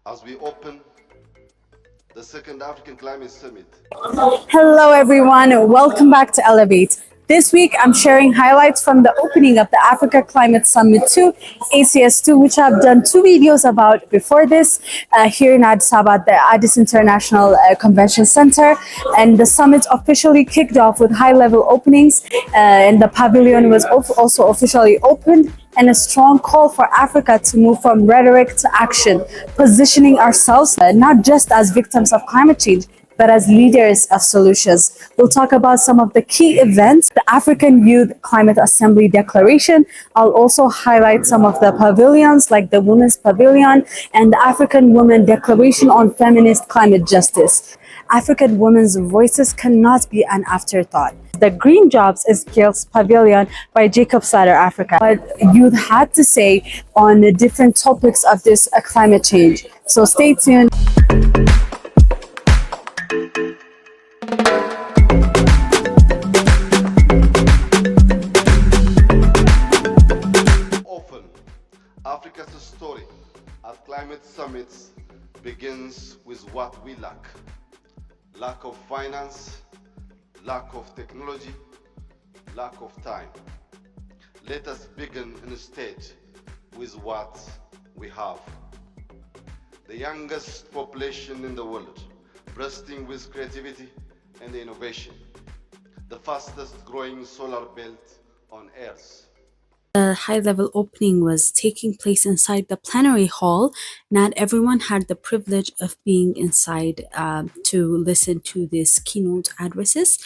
as we open the second African Climate Summit. Hello everyone, welcome back to El-levate. This week I'm sharing highlights from the opening of the Africa Climate Summit 2, ACS2, which I've done two videos about before this here in Addis Ababa, the Addis International Convention Center. And the summit officially kicked off with high-level openings and the pavilion was also officially opened, and a strong call for Africa to move from rhetoric to action, positioning ourselves not just as victims of climate change, but as leaders of solutions. We'll talk about some of the key events, the African Youth Climate Assembly Declaration. I'll also highlight some of the pavilions like the Women's Pavilion and the African Women Declaration on Feminist Climate Justice. African women's voices cannot be an afterthought. The Green Jobs is Skills Pavilion by Jacob Slater Africa. What youth had to say on the different topics of this climate change. So stay tuned. Often, Africa's story at climate summits begins with what we lack. Lack of finance, lack of technology, lack of time. Let us begin instead with what we have. The youngest population in the world, bursting with creativity and innovation. The fastest growing solar belt on Earth. The high-level opening was taking place inside the plenary hall. Not everyone had the privilege of being inside to listen to these keynote addresses,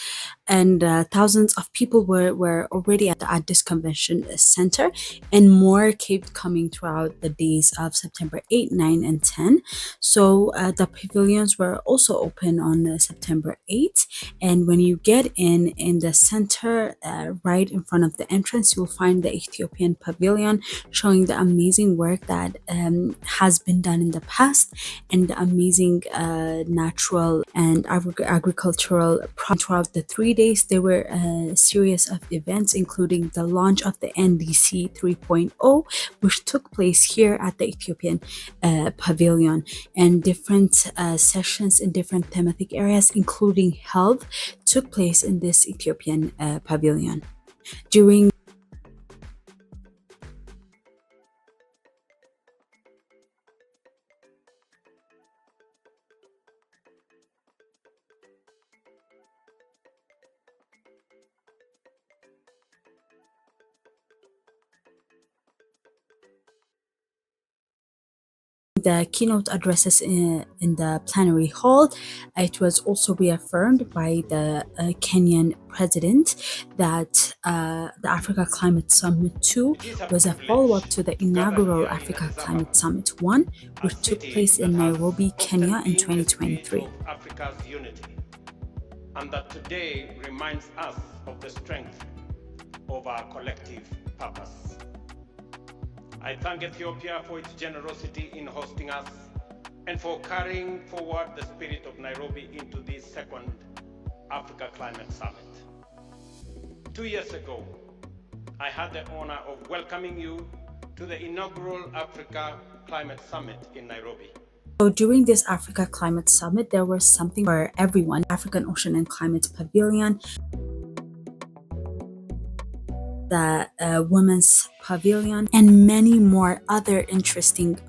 and thousands of people were already at the Addis Convention Center, and more kept coming throughout the days of September 8, 9, and 10. So the pavilions were also open on September 8, and when you get in the center, right in front of the entrance, you'll find the Ethiopian Pavilion, showing the amazing work that has been done in the past and the amazing natural and agricultural throughout the 3 days. There were a series of events, including the launch of the NDC 3.0, which took place here at the Ethiopian Pavilion, and different sessions in different thematic areas, including health, took place in this Ethiopian Pavilion. During the keynote addresses in the plenary hall, it was also reaffirmed by the Kenyan president that the Africa Climate Summit 2 was a follow-up to the inaugural Africa Climate Summit 1, which took place in Nairobi, Kenya in 2023. Africa's unity, and that today reminds us of the strength of our collective purpose. I thank Ethiopia for its generosity in hosting us and for carrying forward the spirit of Nairobi into this second Africa Climate Summit. 2 years ago, I had the honor of welcoming you to the inaugural Africa Climate Summit in Nairobi. So during this Africa Climate Summit, there was something for everyone: African Ocean and Climate Pavilion, the Women's Pavilion, and many more other interesting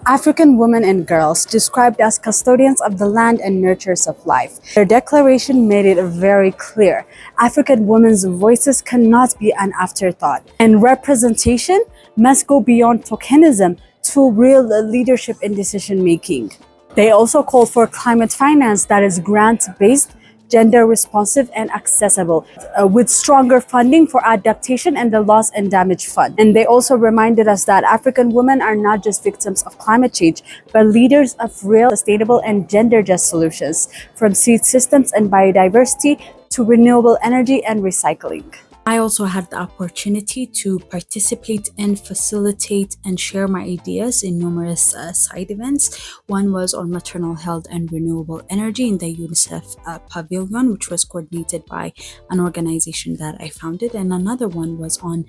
African women and girls described as custodians of the land and nurturers of life. Their declaration made it very clear: African women's voices cannot be an afterthought, and representation must go beyond tokenism to real leadership in decision making. They also called for climate finance that is grant-based, gender responsive and accessible, with stronger funding for adaptation and the loss and damage fund. And they also reminded us that African women are not just victims of climate change, but leaders of real, sustainable and gender just solutions, from seed systems and biodiversity to renewable energy and recycling. I also had the opportunity to participate and facilitate and share my ideas in numerous side events. One was on maternal health and renewable energy in the UNICEF Pavilion, which was coordinated by an organization that I founded, and another one was on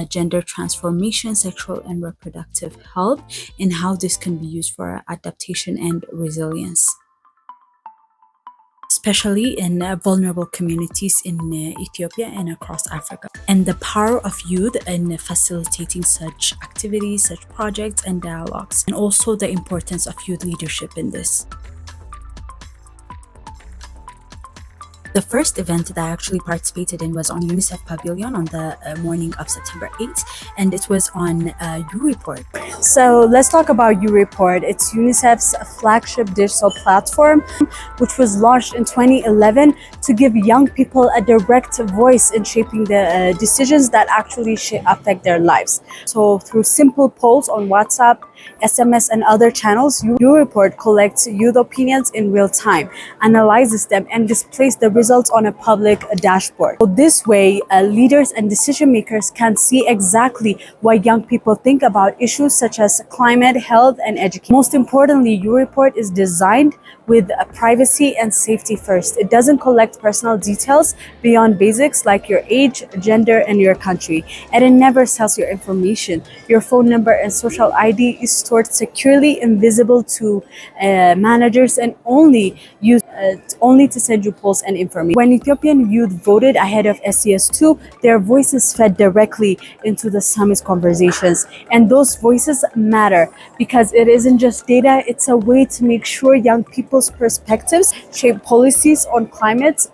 gender transformation, sexual and reproductive health, and how this can be used for adaptation and resilience, especially in vulnerable communities in Ethiopia and across Africa. And the power of youth in facilitating such activities, such projects and dialogues, and also the importance of youth leadership in this. The first event that I actually participated in was on UNICEF Pavilion on the morning of September 8th, and it was on U-Report. So let's talk about U-Report. It's UNICEF's flagship digital platform, which was launched in 2011 to give young people a direct voice in shaping the decisions that actually affect their lives. So through simple polls on WhatsApp, SMS, and other channels, U-Report collects youth opinions in real time, analyzes them, and displays the results on a public dashboard. So this way, leaders and decision makers can see exactly what young people think about issues such as climate, health, and education. Most importantly, U-Report is designed with privacy and safety first. It doesn't collect personal details beyond basics like your age, gender, and your country. And it never sells your information. Your phone number and social ID is stored securely, invisible to managers, and only used only to send you polls and information. When Ethiopian youth voted ahead of SES2, their voices fed directly into the summit's conversations. And those voices matter because it isn't just data, it's a way to make sure young people's perspectives shape policies on climate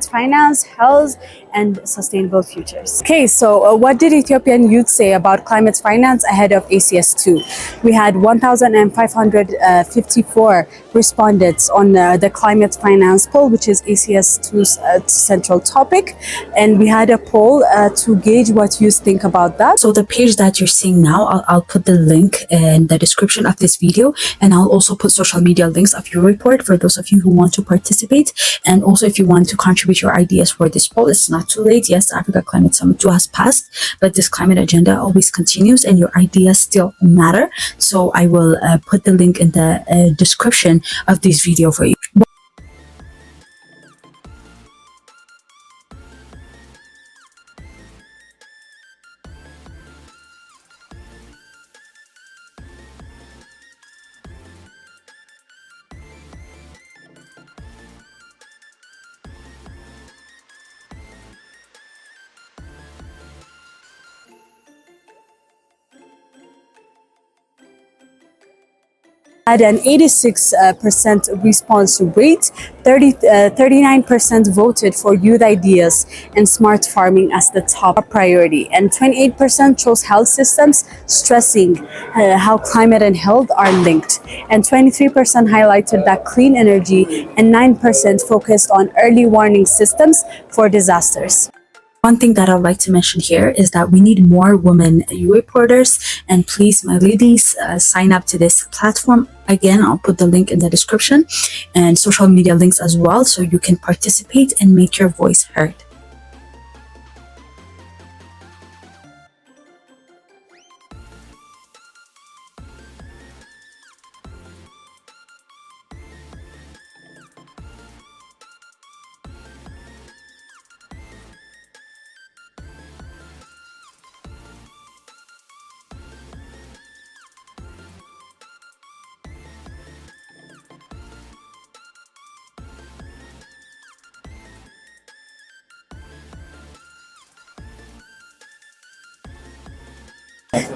finance, health, and sustainable futures. Okay, so what did Ethiopian youth say about climate finance ahead of ACS2? We had 1,554 respondents on the climate finance poll, which is ACS2's central topic. And we had a poll to gauge what youth think about that. So the page that you're seeing now, I'll put the link in the description of this video, and I'll also put social media links of your report for those of you who want to participate. And also if you want to contribute your ideas for this poll, it's not too late. Yes, the Africa Climate Summit 2 has passed, but this climate agenda always continues and your ideas still matter. So I will put the link in the description of this video for you. Had an 86% response rate, 39% voted for youth ideas and smart farming as the top priority, and 28% chose health systems, stressing how climate and health are linked, and 23% highlighted that clean energy, and 9% focused on early warning systems for disasters. One thing that I'd like to mention here is that we need more women reporters, and please, my ladies, sign up to this platform. Again, I'll put the link in the description and social media links as well, so you can participate and make your voice heard.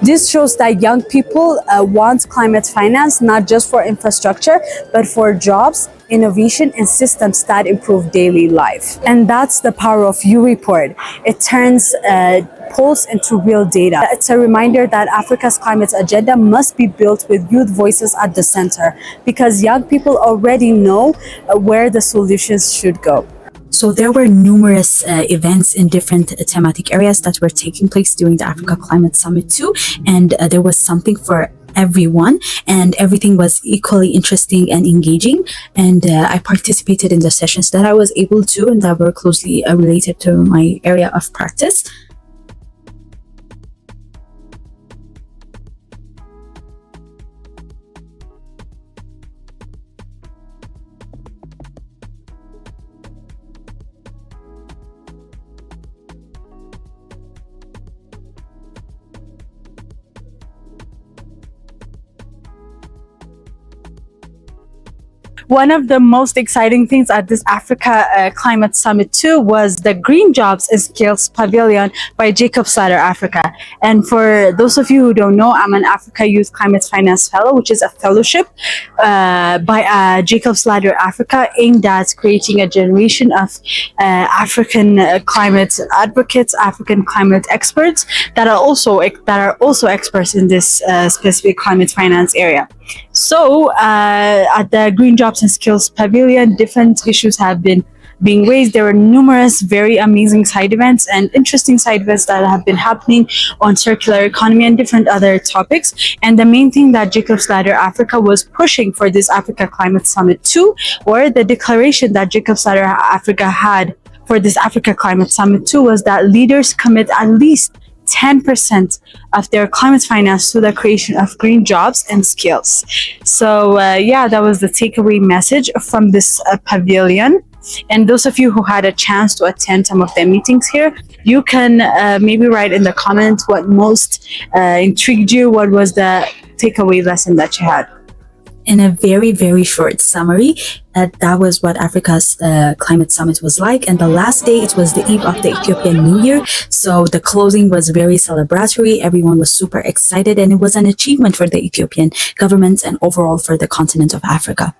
This shows that young people want climate finance not just for infrastructure, but for jobs, innovation, and systems that improve daily life. And that's the power of U-Report. It turns polls into real data. It's a reminder that Africa's climate agenda must be built with youth voices at the center, because young people already know where the solutions should go. So there were numerous events in different thematic areas that were taking place during the Africa Climate Summit 2, and there was something for everyone, and everything was equally interesting and engaging. And I participated in the sessions that I was able to, and that were closely related to my area of practice. One of the most exciting things at this Africa Climate Summit too was the Green Jobs and Skills Pavilion by Jacob's Ladder Africa. And for those of you who don't know, I'm an Africa Youth Climate Finance Fellow, which is a fellowship by Jacob's Ladder Africa aimed at creating a generation of African climate advocates, African climate experts that are also experts in this specific climate finance area. So at the Green Jobs and Skills Pavilion, different issues have been being raised. There were numerous very amazing side events and interesting side events that have been happening on circular economy and different other topics. And the main thing that Jacob's Ladder Africa was pushing for this Africa Climate Summit 2, or the declaration that Jacob's Ladder Africa had for this Africa Climate Summit 2, was that leaders commit at least 10% of their climate finance to the creation of green jobs and skills. So yeah, that was the takeaway message from this pavilion. And those of you who had a chance to attend some of the meetings here, you can maybe write in the comments what most intrigued you. What was the takeaway lesson that you had? In a very, very short summary, that was what Africa's climate summit was like. And the last day, it was the eve of the Ethiopian New Year. So the closing was very celebratory. Everyone was super excited, and it was an achievement for the Ethiopian government and overall for the continent of Africa.